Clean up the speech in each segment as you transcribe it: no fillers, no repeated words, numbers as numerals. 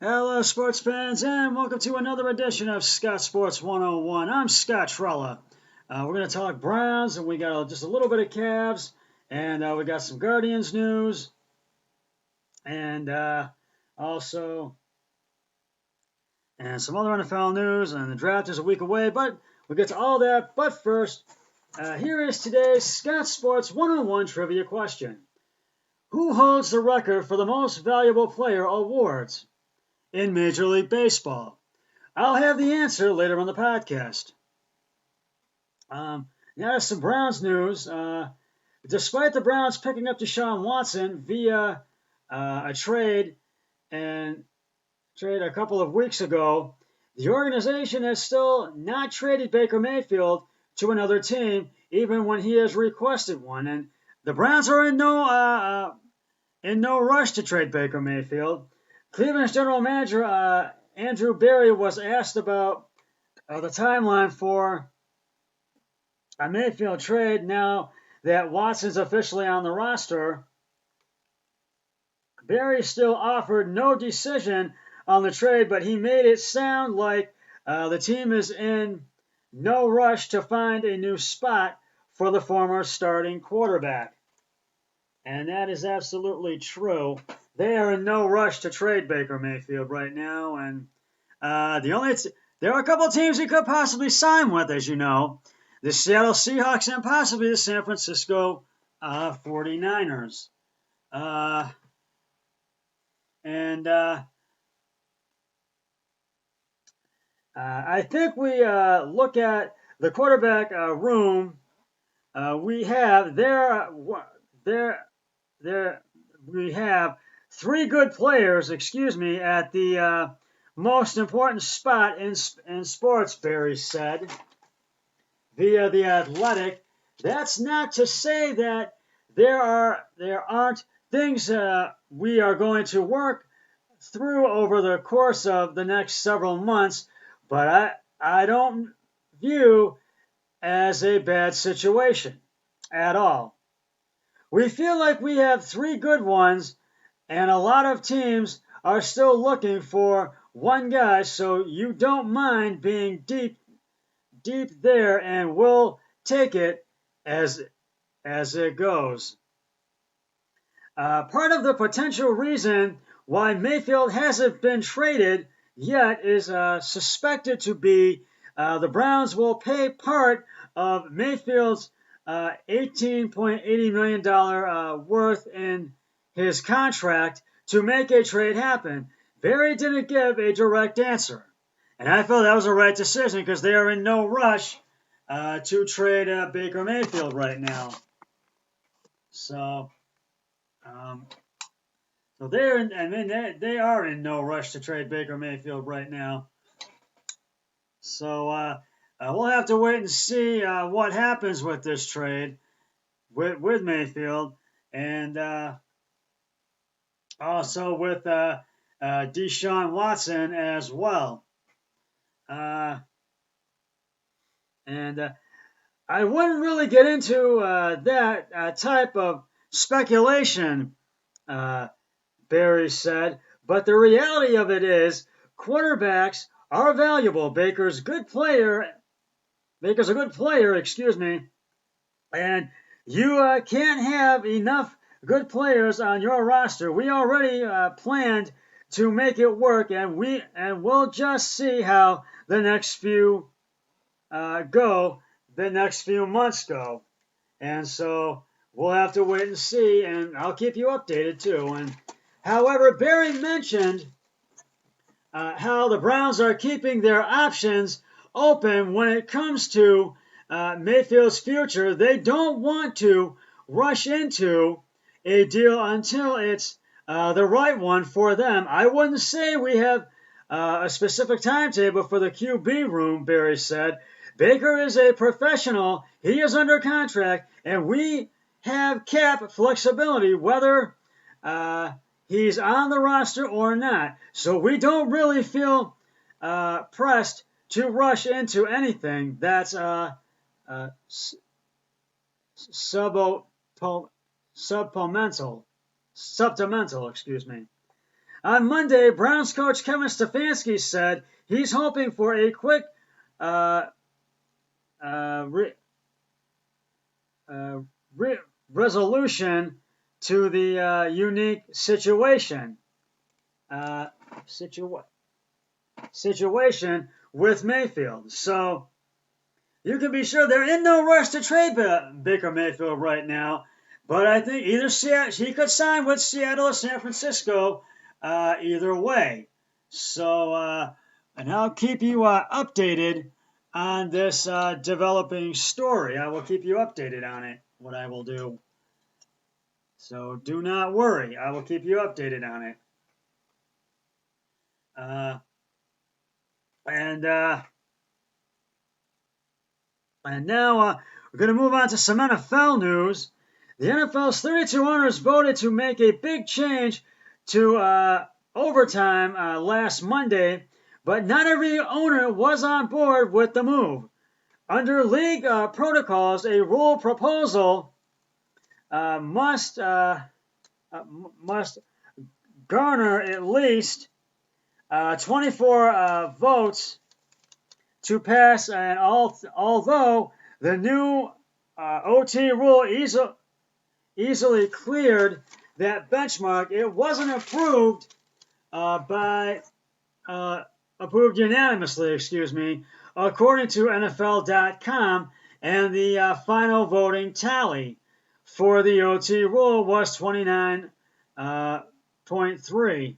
Hello, sports fans, and welcome to another edition of Scott Sports 101. I'm Scott Trella. We're going to talk Browns, and we got just a little bit of Cavs, and we got some Guardians news, and also and some other NFL news, and the draft is a week away, but we'll get to all that. But first, here is today's Scott Sports 101 trivia question. Who holds the record for the most valuable player awards in Major League Baseball? I'll have the answer later on the podcast. Now some Browns news. Despite the Browns picking up Deshaun Watson via a trade a couple of weeks ago, the organization has still not traded Baker Mayfield to another team, even when he has requested one. And the Browns are in no rush to trade Baker Mayfield. Cleveland's general manager Andrew Berry was asked about the timeline for a Mayfield trade now that Watson's officially on the roster. Berry still offered no decision on the trade, but he made it sound like the team is in no rush to find a new spot for the former starting quarterback. And that is absolutely true. They are in no rush to trade Baker Mayfield right now, and there are a couple of teams he could possibly sign with, as you know, the Seattle Seahawks and possibly the San Francisco 49ers. I think we look at the quarterback room. We have we have three good players, at the most important spot in sports, Barry said via The Athletic. That's not to say that there aren't things we are going to work through over the course of the next several months, but I don't view as a bad situation at all. We feel like we have three good ones, and a lot of teams are still looking for one guy, so you don't mind being deep there, and we'll take it as it goes. Part of the potential reason why Mayfield hasn't been traded yet is suspected to be the Browns will pay part of Mayfield's $18.80 million worth in his contract to make a trade happen. Berry didn't give a direct answer. And I felt that was a right decision because they are in no rush to trade Baker Mayfield right now. So they are in no rush to trade Baker Mayfield right now. So we'll have to wait and see what happens with this trade with Mayfield, and also with Deshaun Watson as well. And I wouldn't really get into that type of speculation, Barry said, but the reality of it is quarterbacks are valuable. Baker's a good player, and you can't have enough good players on your roster. We already planned to make it work, and we'll just see how the next few months go. And so we'll have to wait and see, and I'll keep you updated too. And however, Barry mentioned how the Browns are keeping their options open when it comes to Mayfield's future. They don't want to rush into a deal until it's the right one for them. I wouldn't say we have a specific timetable for the QB room, Barry said. Baker is a professional. He is under contract, and we have cap flexibility whether he's on the roster or not. So we don't really feel pressed to rush into anything that's supplemental, On Monday, Browns coach Kevin Stefanski said he's hoping for a quick uh, re, uh, re, resolution to the unique situation. Situation with Mayfield. So you can be sure they're in no rush to trade Baker Mayfield right now. But I think either he could sign with Seattle or San Francisco, either way. So, and I'll keep you updated on this developing story. I will keep you updated on it, what I will do. So do not worry. I will keep you updated on it. And now we're going to move on to some NFL news. The NFL's 32 owners voted to make a big change to overtime last Monday, but not every owner was on board with the move. Under league protocols, a rule proposal must garner at least 24 votes to pass, and although the new OT rule easily cleared that benchmark, it wasn't approved unanimously, according to NFL.com, and the final voting tally for the OT rule was 29 to 3.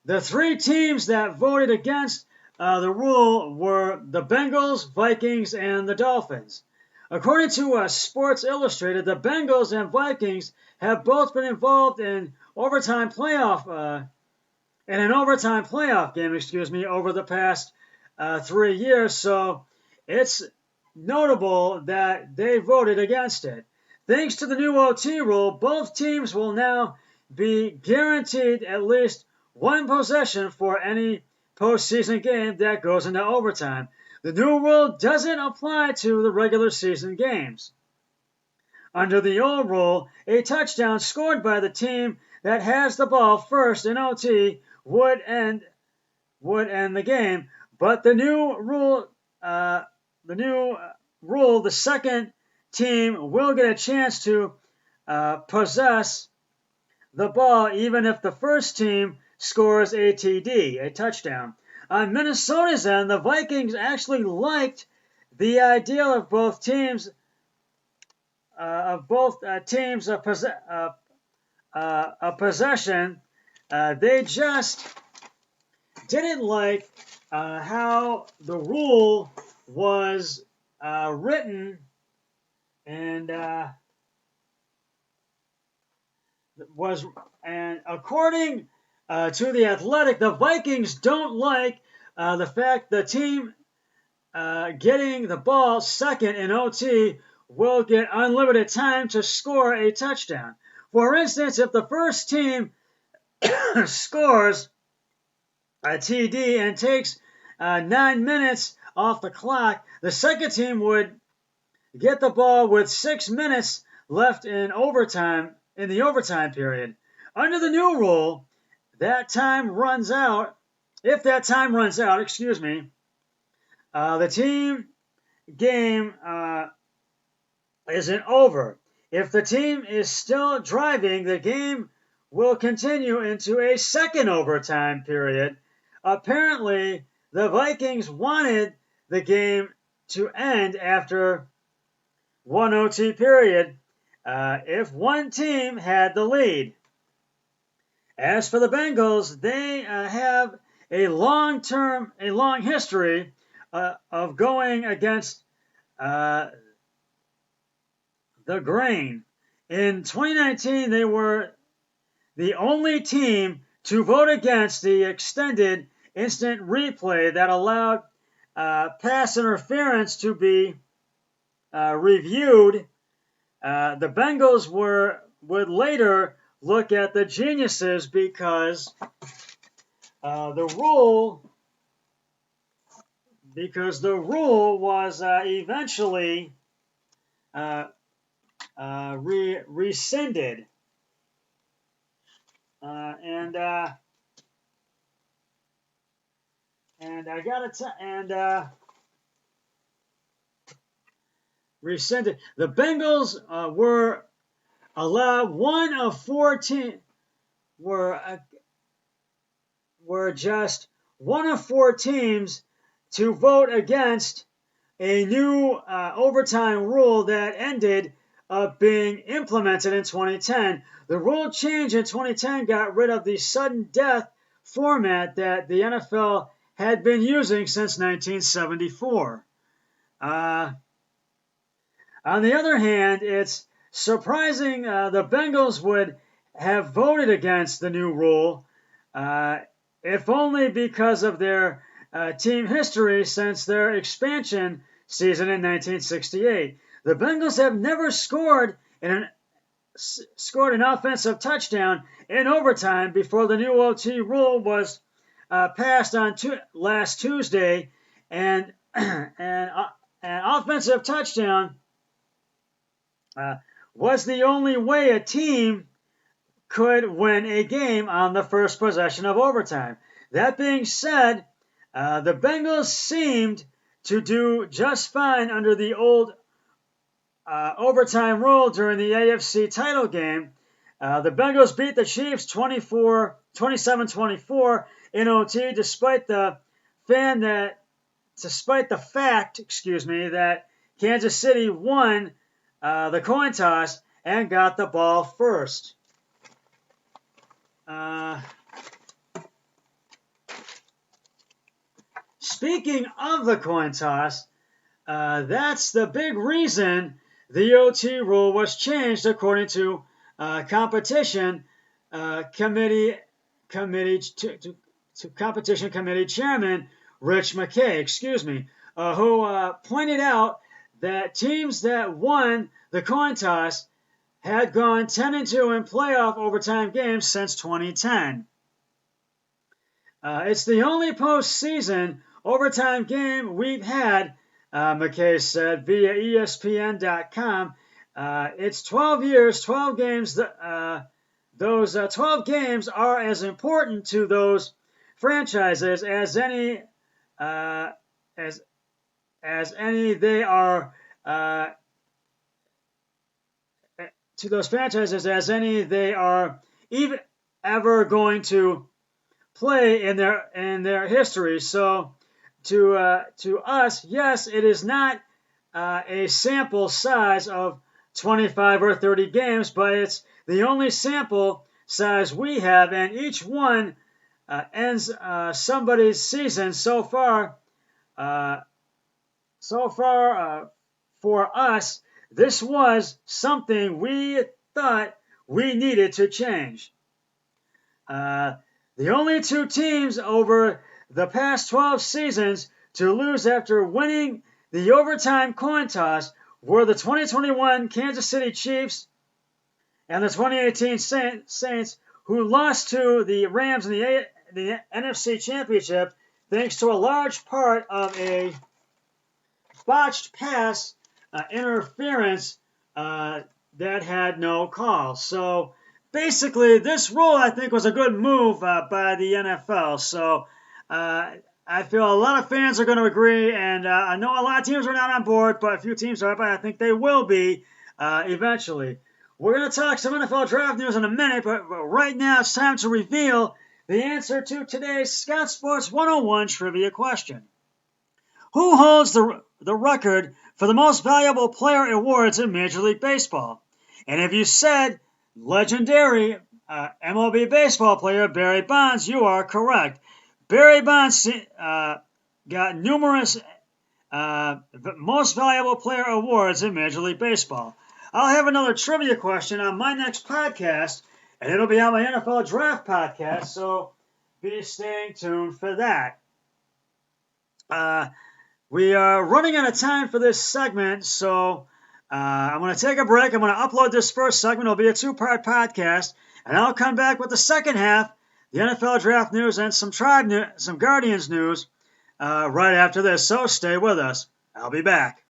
The three teams that voted against the rule were the Bengals, Vikings, and the Dolphins. According to Sports Illustrated, the Bengals and Vikings have both been involved in an overtime playoff game, over the past 3 years. So it's notable that they voted against it. Thanks to the new OT rule, both teams will now be guaranteed at least one possession for any postseason game that goes into overtime. The new rule doesn't apply to the regular season games. Under the old rule, a touchdown scored by the team that has the ball first in OT would end the game. But the new rule, the second team will get a chance to possess the ball even if the first team scores a TD, a touchdown. On Minnesota's end, the Vikings actually liked the idea of both teams a possession. They just didn't like how the rule was written, and according to The Athletic, the Vikings don't like the fact the team getting the ball second in OT will get unlimited time to score a touchdown. For instance, if the first team scores a TD and takes 9 minutes off the clock, the second team would get the ball with 6 minutes left in the overtime period. Under the new rule, the team game isn't over. If the team is still driving, the game will continue into a second overtime period. Apparently, the Vikings wanted the game to end after one OT period if one team had the lead. As for the Bengals, they have a long history of going against the grain. In 2019, they were the only team to vote against the extended instant replay that allowed pass interference to be reviewed. The Bengals would later look at the geniuses because the rule was eventually rescinded. And I got rescinded. The Bengals were allowed one of 14 were just one of 4 teams to vote against a new overtime rule that ended up being implemented in 2010. The rule change in 2010 got rid of the sudden death format that the NFL had been using since 1974. On the other hand, it's surprising the Bengals would have voted against the new rule, if only because of their team history since their expansion season in 1968. The Bengals have never scored an offensive touchdown in overtime before the new OT rule was passed on last Tuesday, and an offensive touchdown was the only way a team could win a game on the first possession of overtime. That being said, the Bengals seemed to do just fine under the old overtime rule during the AFC title game. The Bengals beat the Chiefs 27-24 in OT, despite the fact, that Kansas City won the coin toss and got the ball first. Speaking of the coin toss, that's the big reason the OT rule was changed, according to competition committee competition committee chairman Rich McKay, who pointed out that teams that won the coin toss had gone 10-2 in playoff overtime games since 2010. It's the only postseason overtime game we've had, McKay said via ESPN.com. It's 12 years, 12 games. Those 12 games are as important to those franchises as any they are to those franchises as any they are even ever going to play in their history. So to us, yes, it is not a sample size of 25 or 30 games, but it's the only sample size we have, and each one ends somebody's season so far. For us, this was something we thought we needed to change. The only 2 teams over the past 12 seasons to lose after winning the overtime coin toss were the 2021 Kansas City Chiefs and the 2018 Saints, who lost to the Rams in the NFC Championship thanks to a large part of a botched pass interference that had no call. So basically, this rule, I think, was a good move by the NFL. So I feel a lot of fans are going to agree, and I know a lot of teams are not on board, but a few teams are, but I think they will be eventually. We're going to talk some NFL draft news in a minute, but right now it's time to reveal the answer to today's Scout Sports 101 trivia question. Who holds the record for the most valuable player awards in Major League Baseball? And if you said legendary MLB baseball player Barry Bonds, you are correct. Barry Bonds got numerous most valuable player awards in Major League Baseball. I'll have another trivia question on my next podcast, and it'll be on my NFL Draft podcast, so be staying tuned for that. We are running out of time for this segment, so I'm going to take a break. I'm going to upload this first segment. It'll be a 2-part podcast, and I'll come back with the second half, the NFL Draft news, and some Guardians news right after this. So stay with us. I'll be back.